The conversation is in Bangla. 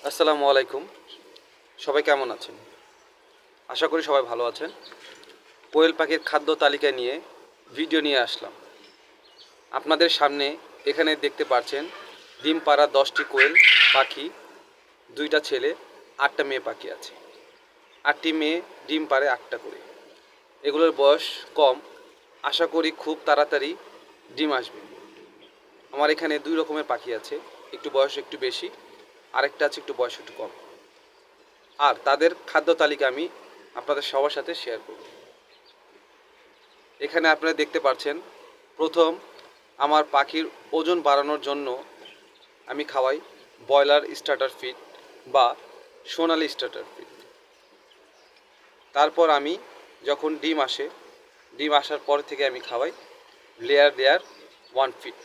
আসসালামু আলাইকুম। সবাই কেমন আছেন? আশা করি সবাই ভালো আছেন। কোয়েল পাখির খাদ্য তালিকা নিয়ে ভিডিও নিয়ে আসলাম আপনাদের সামনে। এখানে দেখতে পাচ্ছেন ডিম পাড়া 10টি কোয়েল পাখি, 2টা ছেলে, 8টা মেয়ে পাখি আছে। 8টি মেয়ে ডিম পাড়ে 8টা করে। এগুলোর বয়স কম, আশা করি খুব তাড়াতাড়ি ডিম আসবে। আমার এখানে 2 রকমের পাখি আছে, একটু বয়স একটু বেশি, আরেকটা আছে একটু বয়স একটু কম। আর তাদের খাদ্য তালিকা আমি আপনাদের সবার সাথে শেয়ার করব। এখানে আপনারা দেখতে পাচ্ছেন, প্রথম আমার পাখির ওজন বাড়ানোর জন্য আমি খাওয়াই ব্রয়লার স্টার্টার ফিড বা সোনালি স্টার্টার ফিড। তারপর আমি যখন ডিম আসে, ডিম আসার পর থেকে আমি খাওয়াই লেয়ার 1 ফিড।